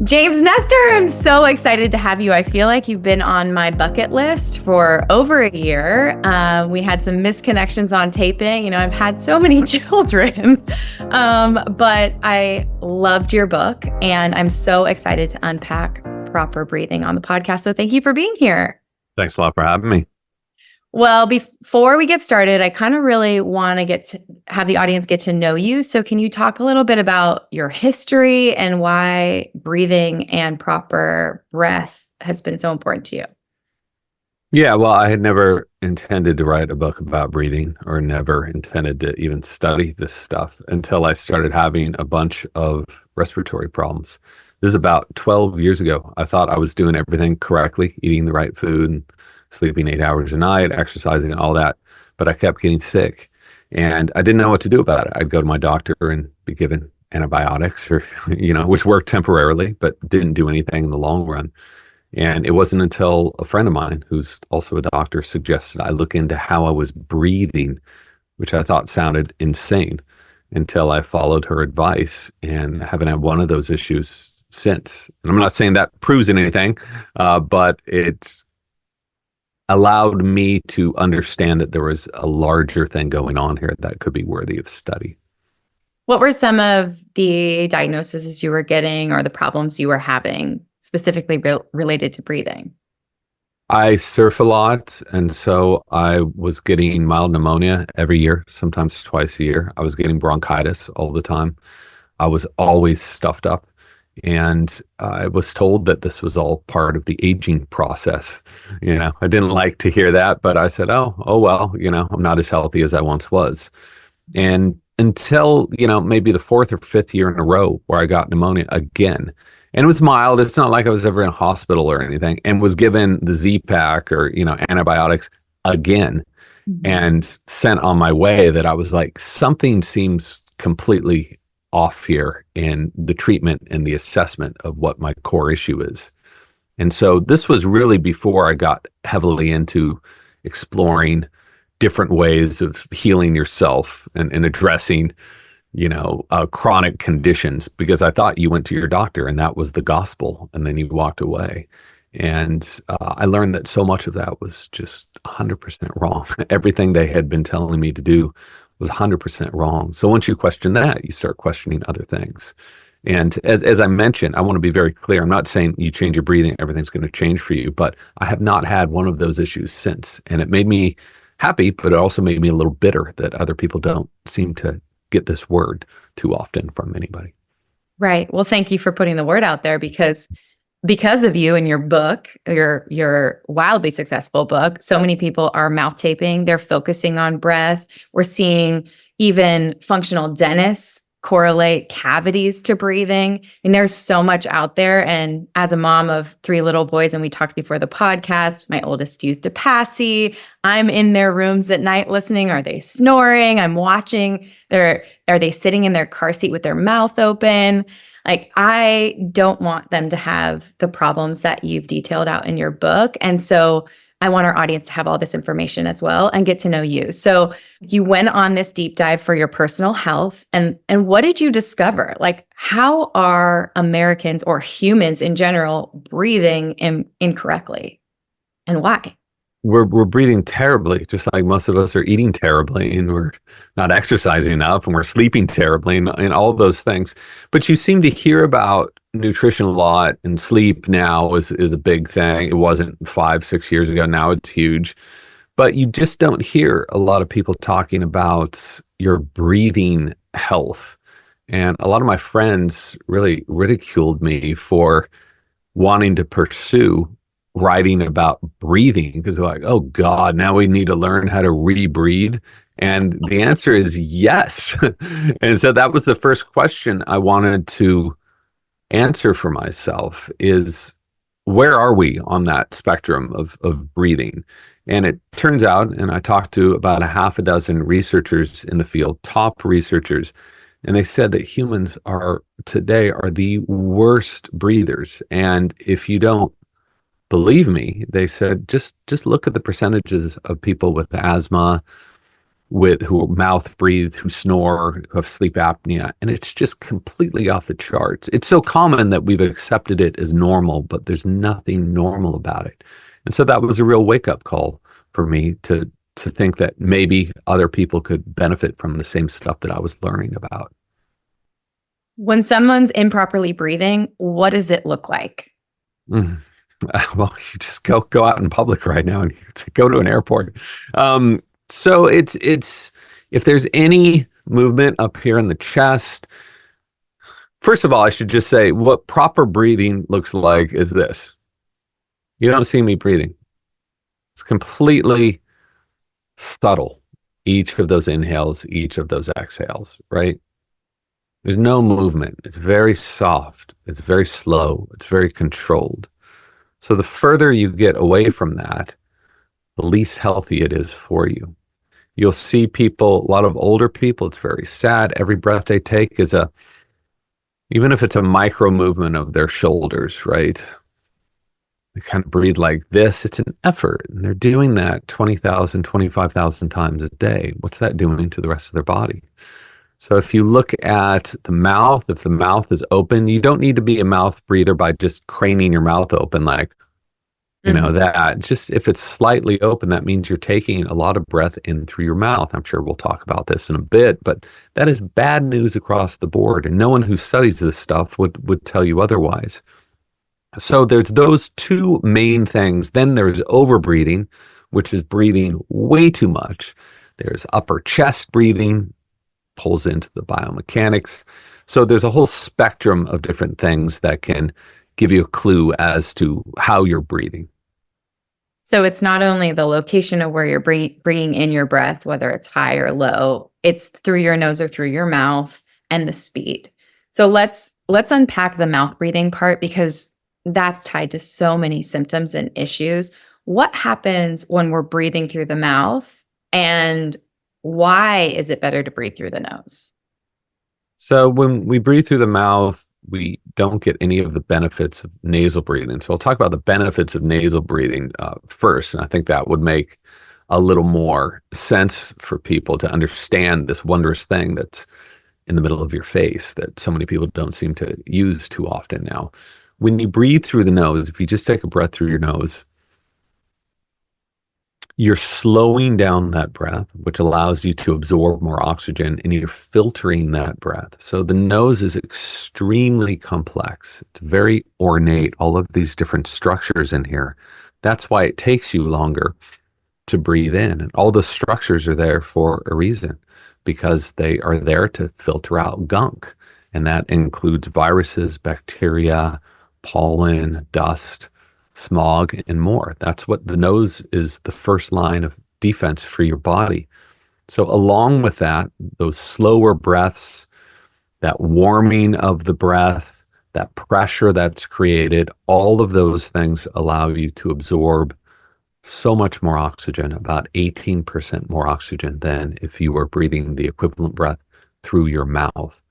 James Nestor, I'm so excited to have you. I feel like you've been on my bucket list for over a year. We had some misconnections on taping. I've had so many children, but I loved your book, and I'm so excited to unpack proper breathing on the podcast. So thank you for being here. Thanks a lot for having me. Well, before we get started, I kind of really want to have the audience get to know you. So can you talk a little bit about your history and why breathing and proper breath has been so important to you? Yeah, well, I had never intended to write a book about breathing or never intended to even study this stuff until I started having a bunch of respiratory problems. This is about 12 years ago. I thought I was doing everything correctly, eating the right food, and sleeping 8 hours a night, exercising, and all that. But I kept getting sick, and I didn't know what to do about it. I'd go to my doctor and be given antibiotics, or which worked temporarily, but didn't do anything in the long run. And it wasn't until a friend of mine, who's also a doctor, suggested I look into how I was breathing, which I thought sounded insane, until I followed her advice, and haven't had one of those issues since. And I'm not saying that proves anything, but it's allowed me to understand that there was a larger thing going on here that could be worthy of study. What were some of the diagnoses you were getting or the problems you were having specifically related to breathing? I surf a lot, and so I was getting mild pneumonia every year, sometimes twice a year. I was getting bronchitis all the time. I was always stuffed up. And I was told that this was all part of the aging process. I didn't like to hear that, but I said, oh well, I'm not as healthy as I once was. And until, maybe the fourth or fifth year in a row where I got pneumonia again. And it was mild. It's not like I was ever in a hospital or anything, and was given the Z-Pak or, antibiotics again, and sent on my way, that I was like, something seems completely off here in the treatment and the assessment of what my core issue is. And so this was really before I got heavily into exploring different ways of healing yourself and addressing, chronic conditions, because I thought you went to your doctor and that was the gospel, and then you walked away. And I learned that so much of that was just 100% wrong. Everything they had been telling me to do was 100% wrong. So once you question that, you start questioning other things. And as I mentioned, I want to be very clear. I'm not saying you change your breathing, everything's going to change for you, but I have not had one of those issues since. And it made me happy, but it also made me a little bitter that other people don't seem to get this word too often from anybody. Right. Well, thank you for putting the word out there, because of you and your book, your wildly successful book, so many people are mouth taping. They're focusing on breath. We're seeing even functional dentists correlate cavities to breathing. And there's so much out there. And as a mom of 3 little boys, and we talked before the podcast, my oldest used a passy. I'm in their rooms at night listening. Are they snoring? I'm watching. Are they sitting in their car seat with their mouth open? Like, I don't want them to have the problems that you've detailed out in your book. And so I want our audience to have all this information as well and get to know you. So you went on this deep dive for your personal health. And what did you discover? Like, how are Americans or humans in general breathing incorrectly, and why? We're breathing terribly, just like most of us are eating terribly, and we're not exercising enough, and we're sleeping terribly, and all those things. But you seem to hear about nutrition a lot, and sleep now is a big thing. It wasn't 5-6 years ago. Now it's huge. But you just don't hear a lot of people talking about your breathing health. And a lot of my friends really ridiculed me for wanting to pursue writing about breathing, because they're like, oh God, now we need to learn how to rebreathe. And the answer is yes. And so that was the first question I wanted to answer for myself, is where are we on that spectrum of breathing? And it turns out, and I talked to about a half a dozen researchers in the field, top researchers, and they said that humans today are the worst breathers. And if you don't believe me, they said, just look at the percentages of people with asthma, who mouth breathe, who snore, who have sleep apnea, and it's just completely off the charts. It's so common that we've accepted it as normal, but there's nothing normal about it. And so that was a real wake-up call for me to think that maybe other people could benefit from the same stuff that I was learning about. When someone's improperly breathing, what does it look like? Mm. Well, you just go out in public right now and go to an airport. So it's if there's any movement up here in the chest, first of all, I should just say what proper breathing looks like is this. You don't see me breathing. It's completely subtle. Each of those inhales, each of those exhales, right? There's no movement. It's very soft. It's very slow. It's very controlled. So the further you get away from that, the least healthy it is for you. You'll see people, a lot of older people, it's very sad. Every breath they take is even if it's a micro movement of their shoulders, right? They kind of breathe like this. It's an effort. And they're doing that 20,000, 25,000 times a day. What's that doing to the rest of their body? So if you look at the mouth, if the mouth is open, you don't need to be a mouth breather by just craning your mouth open like, that. Just if it's slightly open, that means you're taking a lot of breath in through your mouth. I'm sure we'll talk about this in a bit, but that is bad news across the board. And no one who studies this stuff would tell you otherwise. So there's those two main things. Then there's overbreathing, which is breathing way too much. There's upper chest breathing, pulls into the biomechanics. So there's a whole spectrum of different things that can give you a clue as to how you're breathing. So it's not only the location of where you're bringing in your breath, whether it's high or low, it's through your nose or through your mouth, and the speed. So let's unpack the mouth breathing part, because that's tied to so many symptoms and issues. What happens when we're breathing through the mouth, and why is it better to breathe through the nose? So when we breathe through the mouth, we don't get any of the benefits of nasal breathing. So I'll talk about the benefits of nasal breathing first. And I think that would make a little more sense for people to understand this wondrous thing that's in the middle of your face that so many people don't seem to use too often now. When you breathe through the nose, if you just take a breath through your nose, you're slowing down that breath, which allows you to absorb more oxygen, and you're filtering that breath. So the nose is extremely complex. It's very ornate, all of these different structures in here. That's why it takes you longer to breathe in. And all the structures are there for a reason, because they are there to filter out gunk. And that includes viruses, bacteria, pollen, dust, smog, and more. That's what the nose is, the first line of defense for your body. So along with that, those slower breaths, that warming of the breath, that pressure that's created, all of those things allow you to absorb so much more oxygen, about 18% more oxygen than if you were breathing the equivalent breath through your mouth.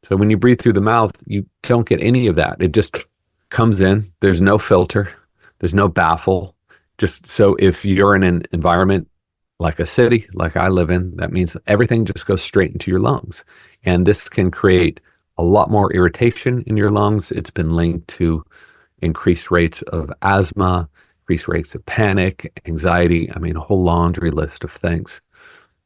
So when you breathe through the mouth, you don't get any of that. It just comes in. There's no filter. There's no baffle. Just so if you're in an environment like a city, like I live in, that means everything just goes straight into your lungs. And this can create a lot more irritation in your lungs. It's been linked to increased rates of asthma, increased rates of panic, anxiety. I mean, a whole laundry list of things.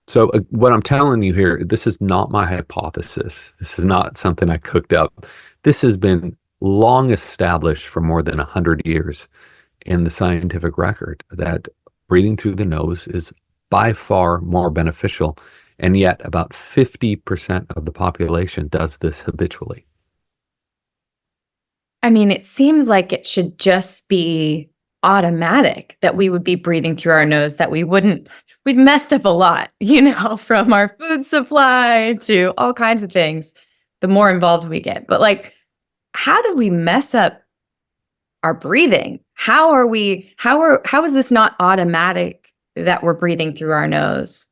So what I'm telling you here, this is not my hypothesis. This is not something I cooked up. This has been long established for more than 100 years in the scientific record that breathing through the nose is by far more beneficial. And yet about 50% of the population does this habitually. I mean, it seems like it should just be automatic that we would be breathing through our nose, that we've messed up a lot, from our food supply to all kinds of things, the more involved we get. But how do we mess up our breathing? How is this not automatic that we're breathing through our nose?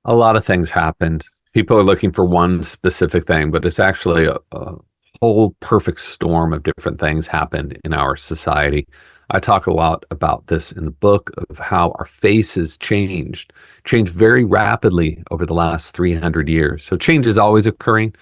A lot of things happened. People are looking for one specific thing, but it's actually a whole perfect storm of different things happened in our society. I talk a lot about this in the book of how our faces changed very rapidly over the last 300 years. So change is always occurring.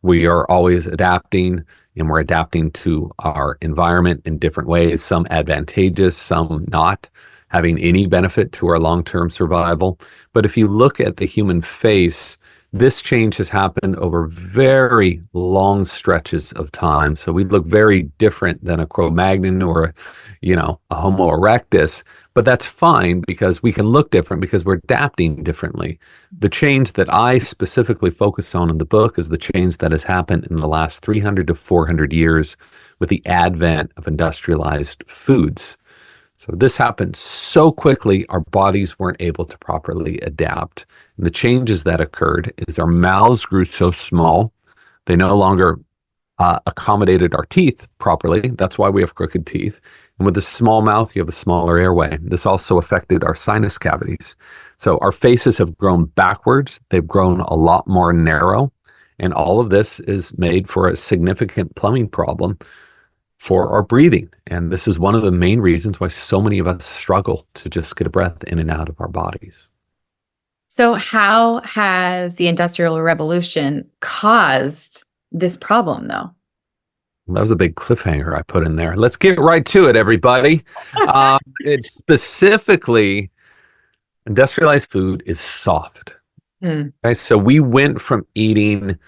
We are always adapting, and we're adapting to our environment in different ways, some advantageous, some not having any benefit to our long-term survival. But if you look at the human face, this change has happened over very long stretches of time. So we look very different than a Cro-Magnon or, a Homo erectus. But that's fine because we can look different because we're adapting differently. The change that I specifically focus on in the book is the change that has happened in the last 300 to 400 years with the advent of industrialized foods. So this happened so quickly, our bodies weren't able to properly adapt. And the changes that occurred is our mouths grew so small, they no longer accommodated our teeth properly. That's why we have crooked teeth. And with a small mouth, you have a smaller airway. This also affected our sinus cavities. So our faces have grown backwards. They've grown a lot more narrow. And all of this is made for a significant plumbing problem for our breathing. And this is one of the main reasons why so many of us struggle to just get a breath in and out of our bodies. So how has the Industrial Revolution caused this problem, though? That was a big cliffhanger I put in there. Let's get right to it, everybody. It's specifically, industrialized food is soft. Okay, so we went from eating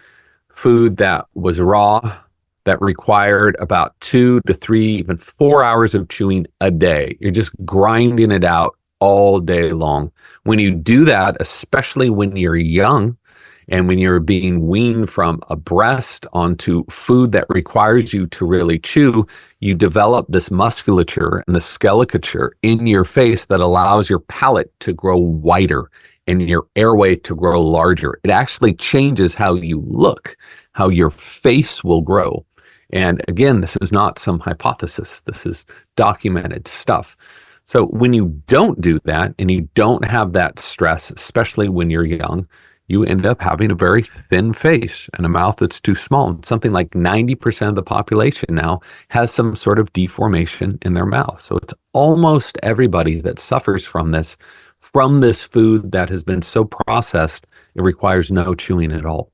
food that was raw, that required about 2 to 3, even 4 hours of chewing a day. You're just grinding it out all day long. When you do that, especially when you're young and when you're being weaned from a breast onto food that requires you to really chew, you develop this musculature and the skeleture in your face that allows your palate to grow wider and your airway to grow larger. It actually changes how you look, how your face will grow. And again, this is not some hypothesis. This is documented stuff. So when you don't do that and you don't have that stress, especially when you're young, you end up having a very thin face and a mouth that's too small. And something like 90% of the population now has some sort of deformation in their mouth. So it's almost everybody that suffers from this food that has been so processed, it requires no chewing at all.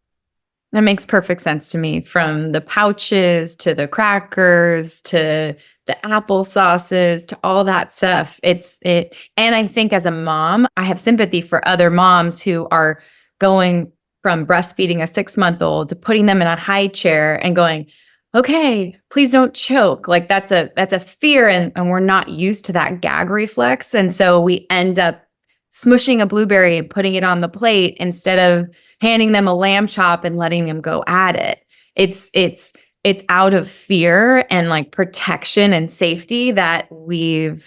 That makes perfect sense to me, from the pouches to the crackers to the applesauces to all that stuff. And I think as a mom, I have sympathy for other moms who are going from breastfeeding a 6-month-old to putting them in a high chair and going, okay, please don't choke. Like that's a fear, and we're not used to that gag reflex. And so we end up smushing a blueberry and putting it on the plate instead of handing them a lamb chop and letting them go at it. It's out of fear and like protection and safety that we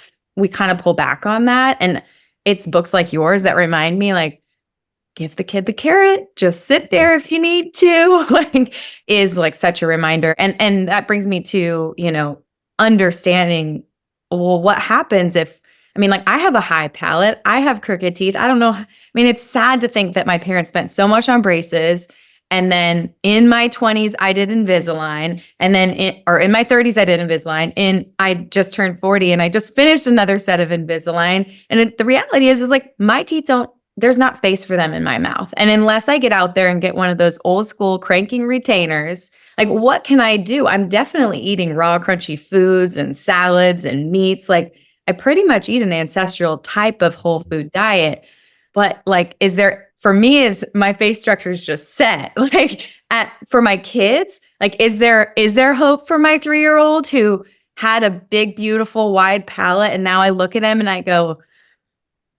kind of pull back on that. And it's books like yours that remind me, like, give the kid the carrot, just sit there if you need to, like, is like such a reminder. And that brings me to, understanding, well, what happens if, like, I have a high palate, I have crooked teeth. I don't know. It's sad to think that my parents spent so much on braces. And then in my 20s, I did Invisalign. And then in my 30s, I did Invisalign. And I just turned 40 and I just finished another set of Invisalign. And the reality is like my teeth there's not space for them in my mouth. And unless I get out there and get one of those old school cranking retainers, like, what can I do? I'm definitely eating raw, crunchy foods and salads and meats. Like, I pretty much eat an ancestral type of whole food diet. But like, for me, is my face structure is just set. Like, for my kids, like, is there hope for my 3-year-old who had a big, beautiful, wide palate, and now I look at him and I go,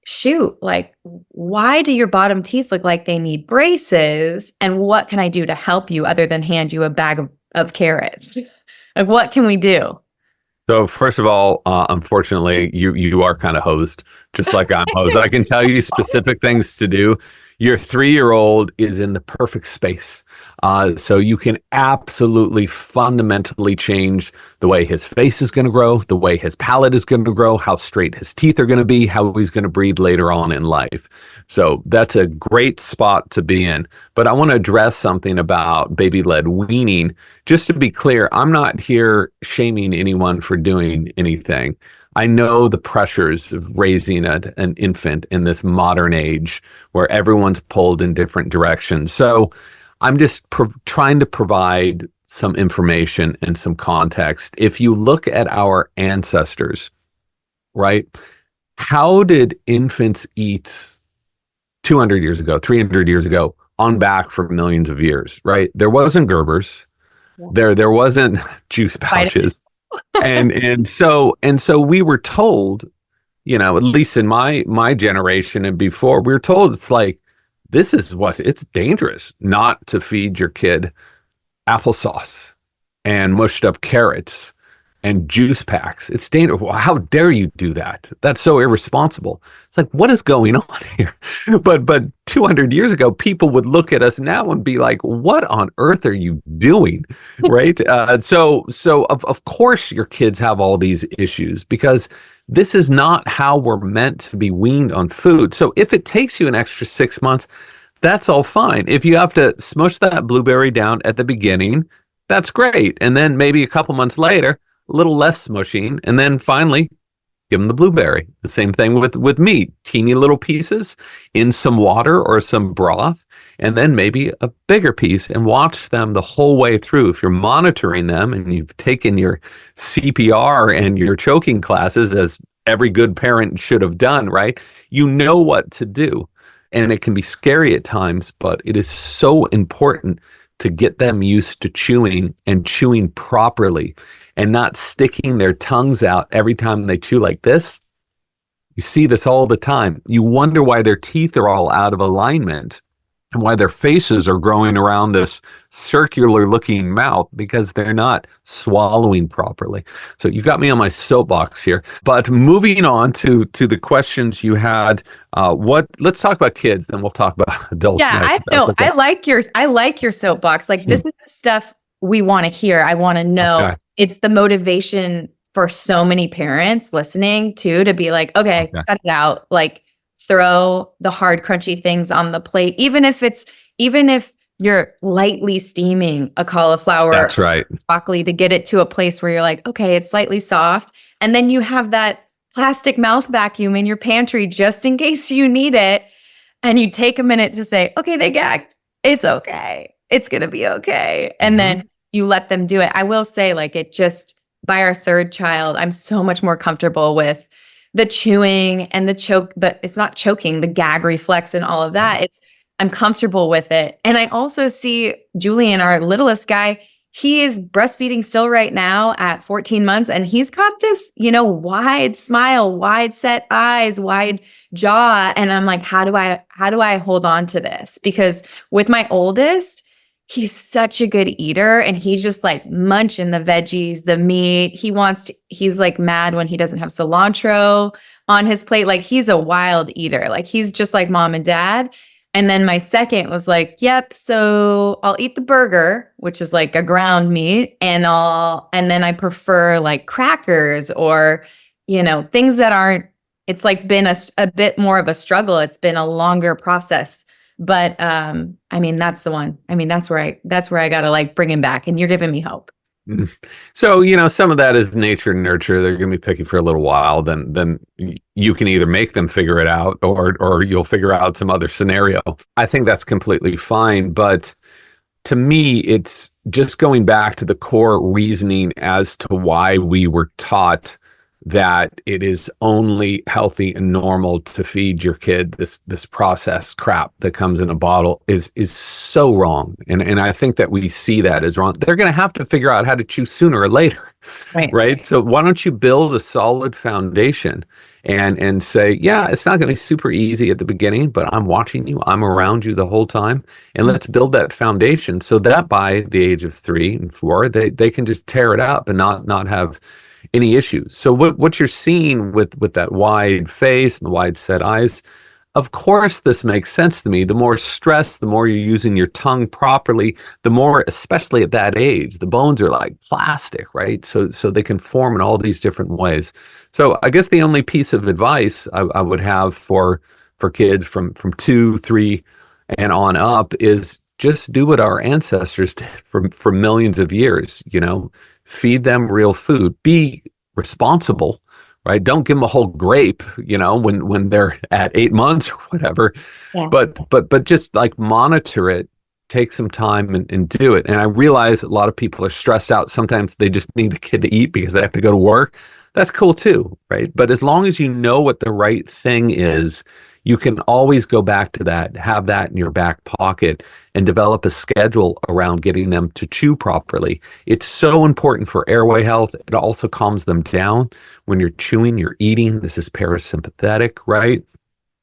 shoot, like, why do your bottom teeth look like they need braces? And what can I do to help you other than hand you a bag of carrots? Like, what can we do? So first of all, unfortunately, you are kind of hosed, just like I'm hosed. I can tell you specific things to do. Your 3-year-old is in the perfect space. So you can absolutely fundamentally change the way his face is going to grow, the way his palate is going to grow, how straight his teeth are going to be, how he's going to breathe later on in life. So that's a great spot to be in. But I want to address something about baby-led weaning. Just to be clear, I'm not here shaming anyone for doing anything. I know the pressures of raising an infant in this modern age where everyone's pulled in different directions. So I'm just trying to provide some information and some context. If you look at our ancestors, right, how did infants eat 200 years ago, 300 years ago, on back for millions of years, right? There wasn't Gerbers. There wasn't juice pouches. and so we were told, at least in my generation and before, we were told it's like, it's dangerous not to feed your kid applesauce and mushed up carrots and juice packs. It's dangerous. Well, how dare you do that? That's so irresponsible. It's like, what is going on here? But 200 years ago, people would look at us now and be like, what on earth are you doing? Right? So of course your kids have all these issues because this is not how we're meant to be weaned on food. So if it takes you an extra 6 months, that's all fine. If you have to smush that blueberry down at the beginning, that's great. And then maybe a couple months later, a little less smushing, and then finally give them the blueberry. The same thing with meat, teeny little pieces in some water or some broth, and then maybe a bigger piece, and watch them the whole way through. If you're monitoring them and you've taken your CPR and your choking classes, as every good parent should have done, right? You know what to do. And it can be scary at times, but it is so important to get them used to chewing and chewing properly and not sticking their tongues out every time they chew like this. You see this all the time. You wonder why their teeth are all out of alignment and why their faces are growing around this circular looking mouth, because they're not swallowing properly. So you got me on my soapbox here, but moving on to the questions you had, let's talk about kids, then we'll talk about adults next. Okay. I like your soapbox. Like this is the stuff we want to hear. I want to know. Okay. It's the motivation for so many parents listening too, to be like, okay, cut it out. Like, throw the hard, crunchy things on the plate, even if you're lightly steaming a cauliflower, that's right, broccoli, to get it to a place where you're like, okay, it's slightly soft. And then you have that plastic mouth vacuum in your pantry just in case you need it. And you take a minute to say, okay, they gagged. It's okay. It's going to be okay. And then you let them do it. I will say, like, by our third child, I'm so much more comfortable with the chewing and the choke, but it's not choking, the gag reflex and all of that. I'm comfortable with it. And I also see Julian, our littlest guy, he is breastfeeding still right now at 14 months. And he's got this, wide smile, wide set eyes, wide jaw. And I'm like, how do I hold on to this? Because with my oldest, he's such a good eater, and he's just like munching the veggies, the meat. He's like mad when he doesn't have cilantro on his plate. Like, he's a wild eater. Like, he's just like mom and dad. And then my second was like, yep, so I'll eat the burger, which is like a ground meat, and then I prefer like crackers or, things that aren't, it's like been a bit more of a struggle. It's been a longer process. But that's the one. That's where I got to like bring him back, and you're giving me hope. So, some of that is nature and nurture. They're going to be picky for a little while. Then you can either make them figure it out, or you'll figure out some other scenario. I think that's completely fine. But to me, it's just going back to the core reasoning as to why we were taught that it is only healthy and normal to feed your kid this processed crap that comes in a bottle is so wrong. And I think that we see that as wrong. They're going to have to figure out how to chew sooner or later, right? So why don't you build a solid foundation and say, yeah, it's not going to be super easy at the beginning, but I'm watching you, I'm around you the whole time, and let's build that foundation so that by the age of 3 and 4, they can just tear it up and not have any issues. So what you're seeing with that wide face and the wide set eyes, of course this makes sense to me. The more stress, the more you're using your tongue properly, the more, especially at that age, the bones are like plastic, right? So they can form in all these different ways. So I guess the only piece of advice I would have for kids from 2, 3, and on up is just do what our ancestors did for millions of years. Feed them real food. Be responsible, right? Don't give them a whole grape, when they're at 8 months or whatever. Yeah. But just like monitor it, take some time and do it. And I realize a lot of people are stressed out. Sometimes they just need the kid to eat because they have to go to work. That's cool too, right? But as long as you know what the right thing is, you can always go back to that, have that in your back pocket, and develop a schedule around getting them to chew properly. It's so important for airway health. It also calms them down. When you're chewing, you're eating. This is parasympathetic, right?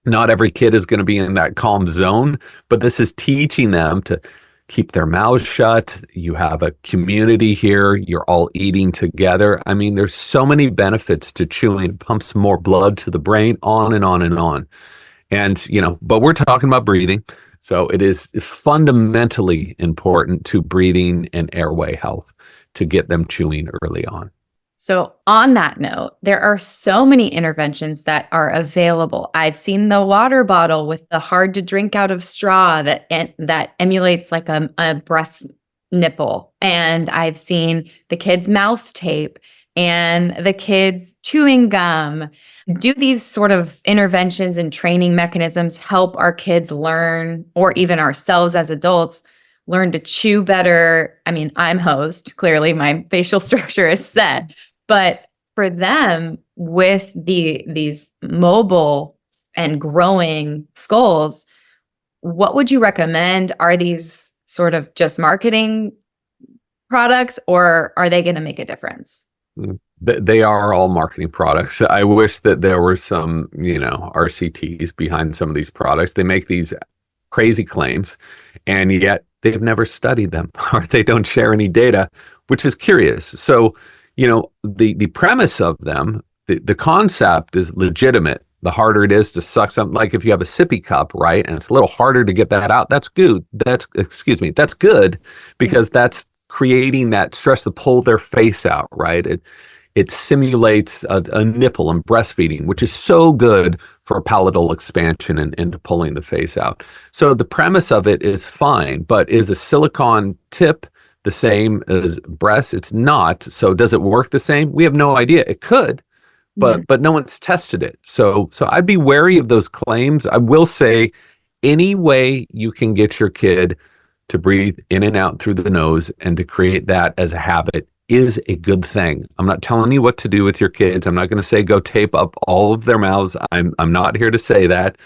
Not every kid is going to be in that calm zone, but this is teaching them to keep their mouths shut. You have a community here. You're all eating together. I mean, there's so many benefits to chewing. It pumps more blood to the brain, on and on and on. And, but we're talking about breathing. So it is fundamentally important to breathing and airway health to get them chewing early on. So on that note, there are so many interventions that are available. I've seen the water bottle with the hard to drink out of straw that emulates like a breast nipple. And I've seen the kids' mouth tape and the kids' chewing gum. Do these sort of interventions and training mechanisms help our kids learn, or even ourselves as adults, learn to chew better? I mean, I'm host. Clearly, my facial structure is set. But for them, with these mobile and growing skulls, what would you recommend? Are these sort of just marketing products, or are they going to make a difference? They are all marketing products. I wish that there were some, RCTs behind some of these products. They make these crazy claims, and yet they've never studied them, or they don't share any data, which is curious. So, the premise of them, the concept is legitimate. The harder it is to suck something, like if you have a sippy cup, right, and it's a little harder to get that out, that's good. That's good, because that's creating that stress to pull their face out, right? It simulates a nipple and breastfeeding, which is so good for palatal expansion and pulling the face out. So the premise of it is fine, but is a silicone tip the same as breast? It's not. So does it work the same? We have no idea. It could, but no one's tested it. So I'd be wary of those claims. I will say, any way you can get your kid to breathe in and out through the nose and to create that as a habit is a good thing. I'm not telling you what to do with your kids. I'm not going to say go tape up all of their mouths. I'm not here to say that.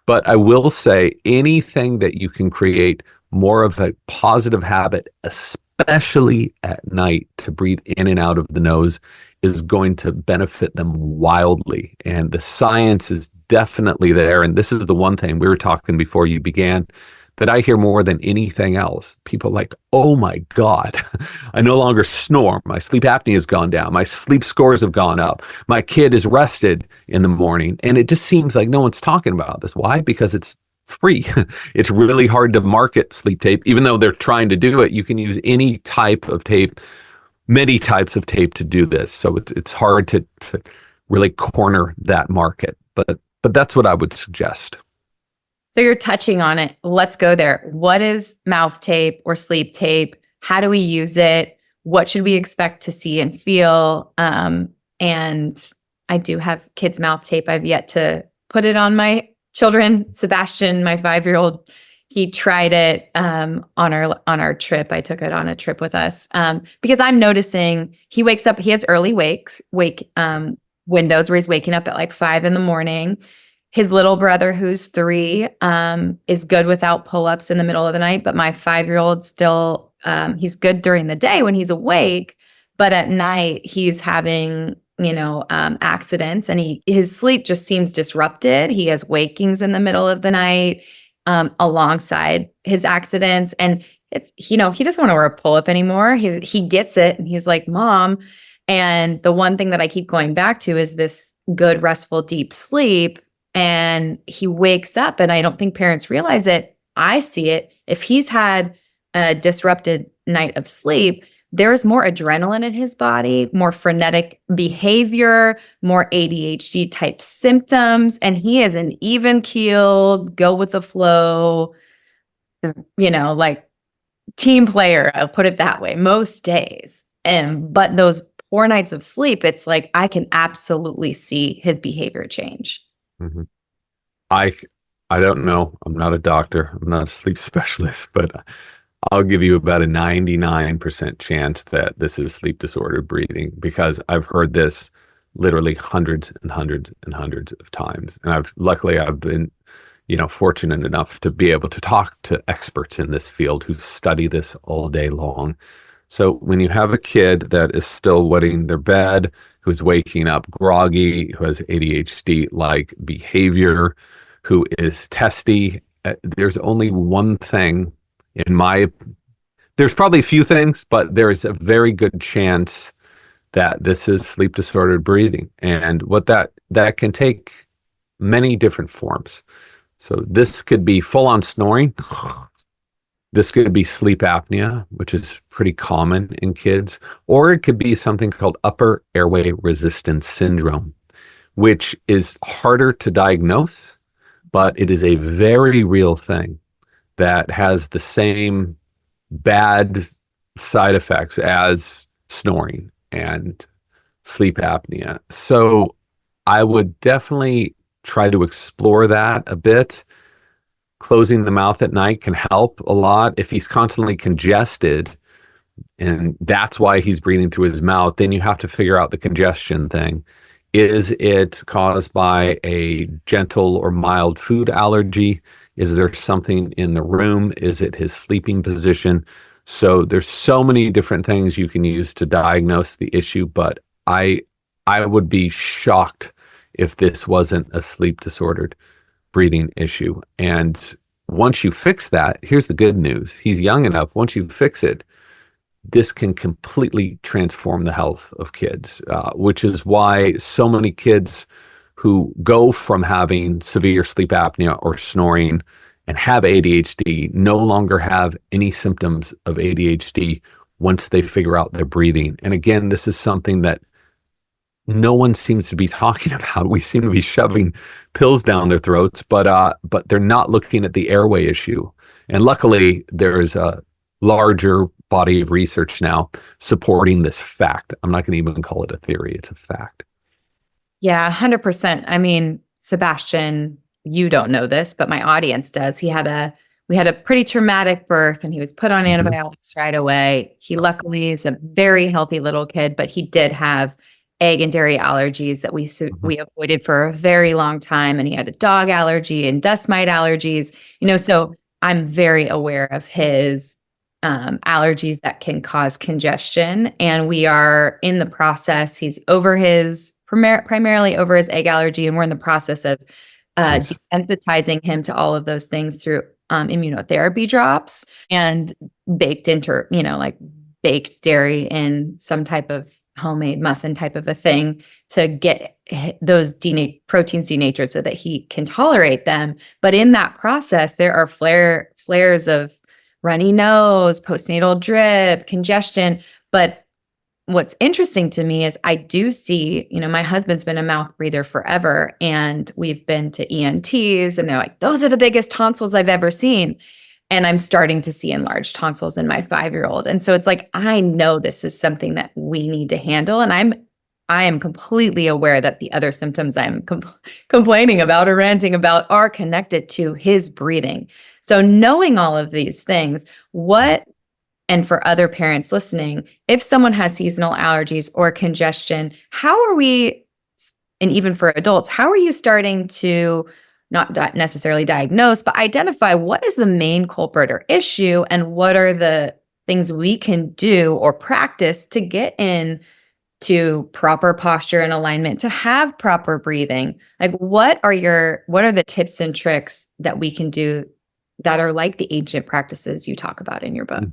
But I will say anything that you can create more of a positive habit, especially at night, to breathe in and out of the nose, is going to benefit them wildly. And the science is definitely there. And this is the one thing we were talking before you began that I hear more than anything else. People like, oh my God, I no longer snore. My sleep apnea has gone down. My sleep scores have gone up. My kid is rested in the morning. And it just seems like no one's talking about this. Why? Because it's free. It's really hard to market sleep tape. Even though they're trying to do it, you can use any type of tape, many types of tape to do this. So it's hard to really corner that market. But that's what I would suggest. So you're touching on it. Let's go there. What is mouth tape or sleep tape? How do we use it? What should we expect to see and feel? And I do have kids' mouth tape. I've yet to put it on my children. Sebastian, my 5-year-old, he tried it on our trip. I took it on a trip with us because I'm noticing he wakes up. He has early wake windows where he's waking up at like 5 a.m. His little brother, who's 3, is good without pull-ups in the middle of the night. But my 5-year-old still, he's good during the day when he's awake. But at night, he's having, accidents. And his sleep just seems disrupted. He has wakings in the middle of the night alongside his accidents. And he doesn't want to wear a pull-up anymore. He gets it. And he's like, Mom. And the one thing that I keep going back to is this good, restful, deep sleep. and he wakes up, and I don't think parents realize it. I see it. If he's had a disrupted night of sleep, there is more adrenaline in his body, more frenetic behavior, more ADHD type symptoms, and he is an even keeled, go with the flow, like team player. I'll put it that way most days. But those poor nights of sleep, it's like I can absolutely see his behavior change. Mm-hmm. I don't know. I'm not a doctor. I'm not a sleep specialist, but I'll give you about a 99% chance that this is sleep disordered breathing, because I've heard this literally hundreds and hundreds and hundreds of times. And luckily I've been, fortunate enough to be able to talk to experts in this field who study this all day long. So when you have a kid that is still wetting their bed, who's waking up groggy, who has ADHD-like behavior, who is testy, there's only one thing there's probably a few things, but there's a very good chance that this is sleep disordered breathing. And what that can take many different forms. So this could be full-on snoring. This could be sleep apnea, which is pretty common in kids, or it could be something called upper airway resistance syndrome, which is harder to diagnose, but it is a very real thing that has the same bad side effects as snoring and sleep apnea. So I would definitely try to explore that a bit. Closing the mouth at night can help a lot. If he's constantly congested and that's why he's breathing through his mouth, then you have to figure out the congestion thing. Is it caused by a gentle or mild food allergy? Is there something in the room? Is it his sleeping position? So there's so many different things you can use to diagnose the issue, but I would be shocked if this wasn't a sleep disordered breathing issue. And once you fix that, here's the good news. He's young enough. Once you fix it, this can completely transform the health of kids, which is why so many kids who go from having severe sleep apnea or snoring and have ADHD no longer have any symptoms of ADHD once they figure out their breathing. And again, this is something that no one seems to be talking about. We seem to be shoving pills down their throats, but they're not looking at the airway issue. And luckily, there's a larger body of research now supporting this fact. I'm not going to even call it a theory. It's a fact. Yeah, 100%. I mean, Sebastian, you don't know this, but my audience does. We had a pretty traumatic birth and he was put on antibiotics right away. He luckily is a very healthy little kid, but he did have egg and dairy allergies that we avoided for a very long time. And he had a dog allergy and dust mite allergies, so I'm very aware of his allergies that can cause congestion. And we are in the process. He's over primarily over his egg allergy. And we're in the process of desensitizing him to all of those things through immunotherapy drops and baked dairy in some type of homemade muffin type of a thing to get those proteins denatured so that he can tolerate them. But in that process, there are flares of runny nose, postnatal drip, congestion. But what's interesting to me is I do see, my husband's been a mouth breather forever, and we've been to ENTs, and they're like, those are the biggest tonsils I've ever seen. And I'm starting to see enlarged tonsils in my 5-year-old. And so it's like, I know this is something that we need to handle. And I am completely aware that the other symptoms I'm complaining about or ranting about are connected to his breathing. So knowing all of these things, and for other parents listening, if someone has seasonal allergies or congestion, how are we, and even for adults, how are you starting to not necessarily diagnose, but identify what is the main culprit or issue, and what are the things we can do or practice to get in to proper posture and alignment, to have proper breathing? Like, what are the tips and tricks that we can do that are like the ancient practices you talk about in your book?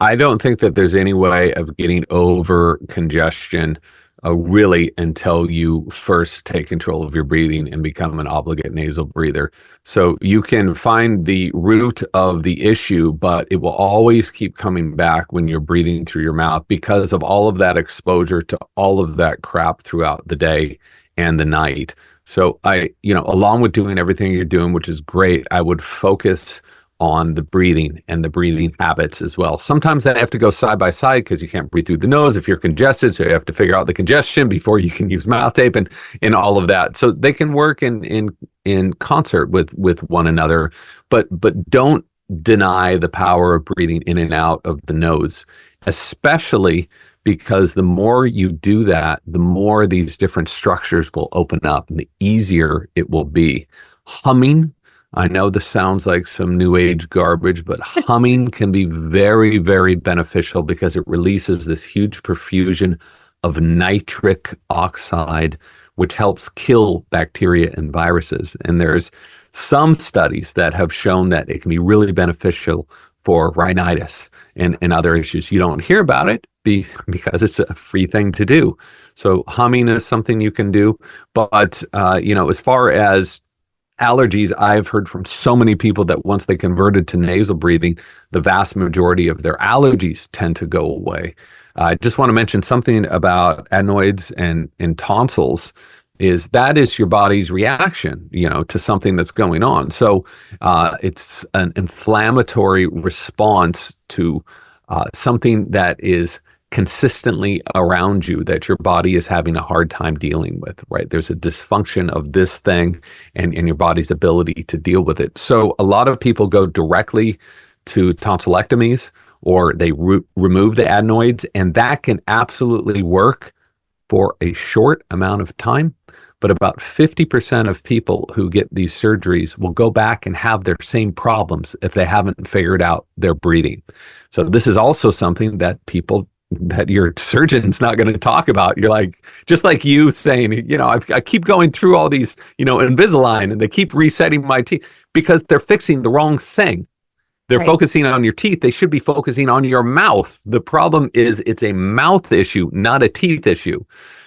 I don't think that there's any way of getting over congestion really until you first take control of your breathing and become an obligate nasal breather. So you can find the root of the issue, but it will always keep coming back when you're breathing through your mouth because of all of that exposure to all of that crap throughout the day and the night. So along with doing everything you're doing, which is great, I would focus on the breathing and the breathing habits as well. Sometimes they have to go side by side because you can't breathe through the nose if you're congested. So you have to figure out the congestion before you can use mouth tape and all of that. So they can work in concert with one another, but don't deny the power of breathing in and out of the nose, especially because the more you do that, the more these different structures will open up and the easier it will be. Humming, I know this sounds like some new age garbage, but humming can be very, very beneficial because it releases this huge profusion of nitric oxide, which helps kill bacteria and viruses. And there's some studies that have shown that it can be really beneficial for rhinitis and other issues. You don't hear about it because it's a free thing to do. So humming is something you can do. But, as far as allergies, I've heard from so many people that once they converted to nasal breathing, the vast majority of their allergies tend to go away. I just want to mention something about adenoids and tonsils is that is your body's reaction, to something that's going on. So it's an inflammatory response to something that is consistently around you that your body is having a hard time dealing with, right? There's a dysfunction of this thing and your body's ability to deal with it. So a lot of people go directly to tonsillectomies or they remove the adenoids, and that can absolutely work for a short amount of time. But about 50% of people who get these surgeries will go back and have their same problems if they haven't figured out their breathing. So this is also something that your surgeon's not going to talk about. You're like, just like you saying, I keep going through all these, Invisalign, and they keep resetting my teeth because they're fixing the wrong thing. They're Right. focusing on your teeth. They should be focusing on your mouth. The problem is it's a mouth issue, not a teeth issue.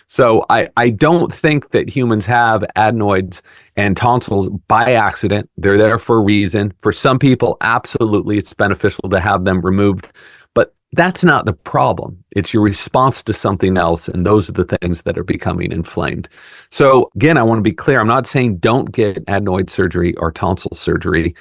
So I don't think that humans have adenoids and tonsils by accident. They're there for a reason. For some people, absolutely, it's beneficial to have them removed. But that's not the problem. It's your response to something else. And those are the things that are becoming inflamed. So again, I want to be clear. I'm not saying don't get adenoid surgery or tonsil surgery.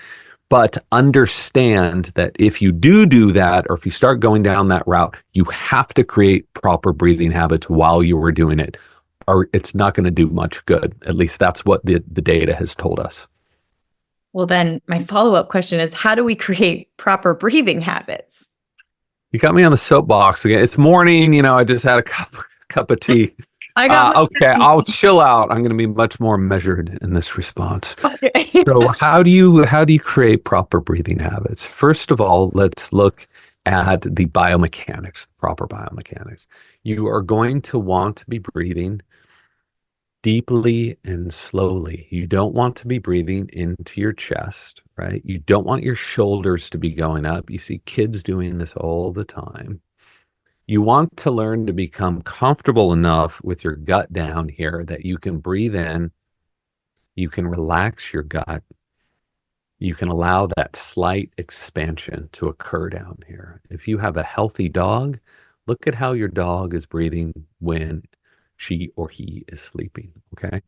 But understand that if you do that, or if you start going down that route, you have to create proper breathing habits while you were doing it, or it's not going to do much good. At least that's what the data has told us. Well, then my follow-up question is, how do we create proper breathing habits? You got me on the soapbox again. It's morning, I just had a cup of tea. I got okay, I'll chill out. I'm going to be much more measured in this response. Okay. So how do you create proper breathing habits? First of all, let's look at the biomechanics, the proper biomechanics. You are going to want to be breathing deeply and slowly. You don't want to be breathing into your chest, right? You don't want your shoulders to be going up. You see kids doing this all the time. You want to learn to become comfortable enough with your gut down here that you can breathe in, you can relax your gut, you can allow that slight expansion to occur down here. If you have a healthy dog, look at how your dog is breathing when she or he is sleeping, okay?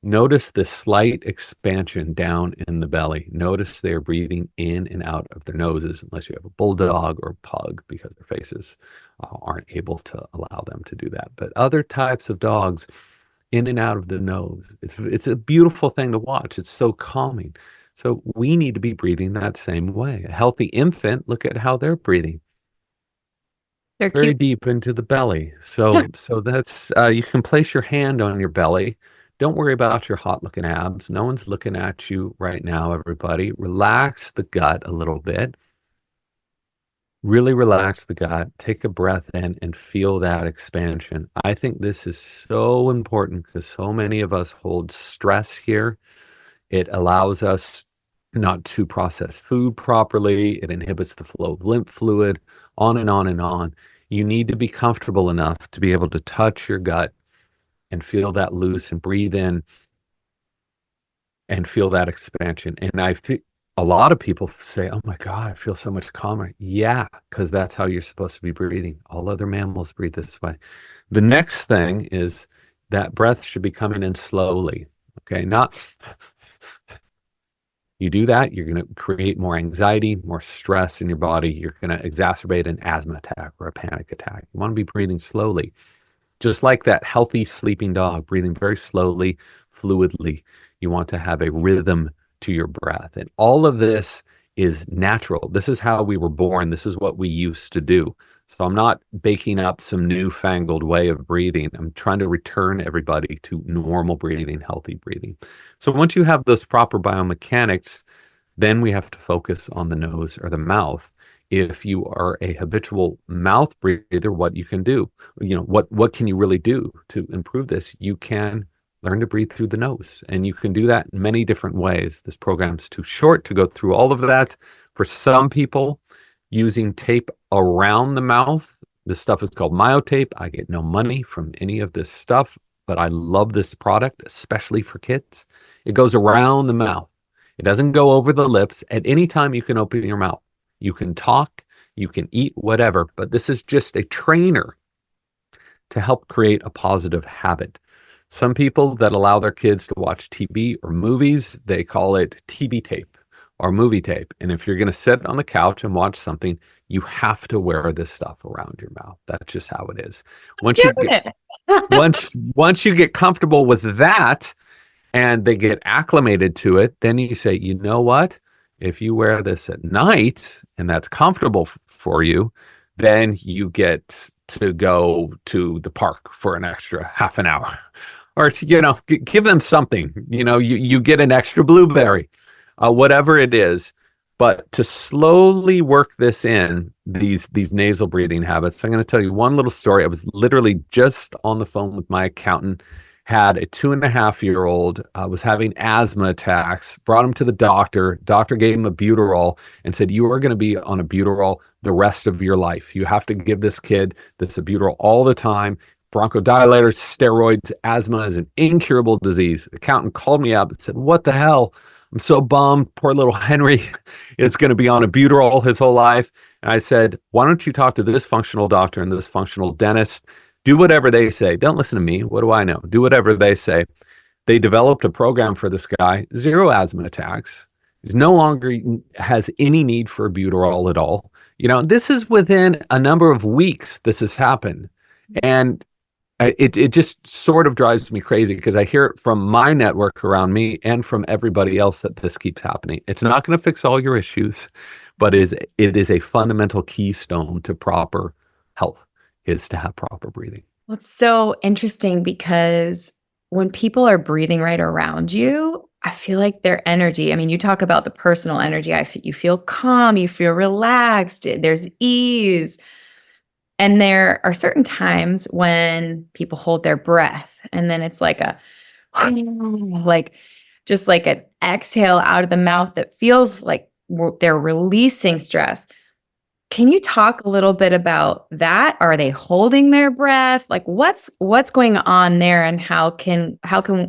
Notice the slight expansion down in the belly. Notice they're breathing in and out of their noses, unless you have a bulldog or a pug, because their faces aren't able to allow them to do that. But other types of dogs, in and out of the nose. It's a beautiful thing to watch. It's so calming. So we need to be breathing that same way. A healthy infant, look at how they're breathing. They're Very cute. deep into the belly. So that's you can place your hand on your belly. Don't worry about your hot looking abs. No one's looking at you right now, everybody. Relax the gut a little bit. Really relax the gut. Take a breath in and feel that expansion. I think this is so important because so many of us hold stress here. It allows us not to process food properly. It inhibits the flow of lymph fluid, on and on and on. You need to be comfortable enough to be able to touch your gut and feel that loose and breathe in and feel that expansion. And I think a lot of people say, oh my God, I feel so much calmer. Yeah, because that's how you're supposed to be breathing. All other mammals breathe this way. The next thing is that breath should be coming in slowly. Okay, not you do that, you're going to create more anxiety, more stress in your body. You're going to exacerbate an asthma attack or a panic attack. You want to be breathing slowly, just like that healthy sleeping dog, breathing very slowly, fluidly. You want to have a rhythm to your breath. And all of this is natural. This is how we were born. This is what we used to do. So I'm not baking up some newfangled way of breathing. I'm trying to return everybody to normal breathing, healthy breathing. So once you have those proper biomechanics, then we have to focus on the nose or the mouth. If you are a habitual mouth breather, what you can do, what can you really do to improve this? You can learn to breathe through the nose, and you can do that in many different ways. This program's too short to go through all of that. For some people, using tape around the mouth, this stuff is called myotape. I get no money from any of this stuff, but I love this product, especially for kids. It goes around the mouth. It doesn't go over the lips. At any time, you can open your mouth. You can talk, you can eat, whatever, but this is just a trainer to help create a positive habit. Some people that allow their kids to watch TV or movies, they call it TV tape or movie tape. And if you're going to sit on the couch and watch something, you have to wear this stuff around your mouth. That's just how it is. Once you get comfortable with that and they get acclimated to it, then you say, you know what? If you wear this at night and that's comfortable for you, then you get to go to the park for an extra half an hour, or to, give them something. You get an extra blueberry, whatever it is. But to slowly work this in, these nasal breathing habits. I'm going to tell you one little story. I was literally just on the phone with my accountant, had a 2.5-year-old, was having asthma attacks, brought him to the doctor. Doctor gave him a Buterol and said, you are going to be on a Buterol the rest of your life. You have to give this kid this Buterol all the time. Bronchodilators, steroids, asthma is an incurable disease. The accountant called me up and said, what the hell? I'm so bummed. Poor little Henry is going to be on a Buterol his whole life. And I said, why don't you talk to this functional doctor and this functional dentist? Do whatever they say. Don't listen to me. What do I know? Do whatever they say. They developed a program for this guy, 0 asthma attacks. He's no longer has any need for a Buterol at all. This is within a number of weeks this has happened. And it just sort of drives me crazy because I hear it from my network around me and from everybody else that this keeps happening. It's not going to fix all your issues, but it is a fundamental keystone to proper health, is to have proper breathing. Well, it's so interesting because when people are breathing right around you, I feel like their energy, you talk about the personal energy. You feel calm, you feel relaxed, there's ease. And there are certain times when people hold their breath and then it's like just like an exhale out of the mouth that feels like they're releasing stress. Can you talk a little bit about that? Are they holding their breath? Like what's going on there, and how can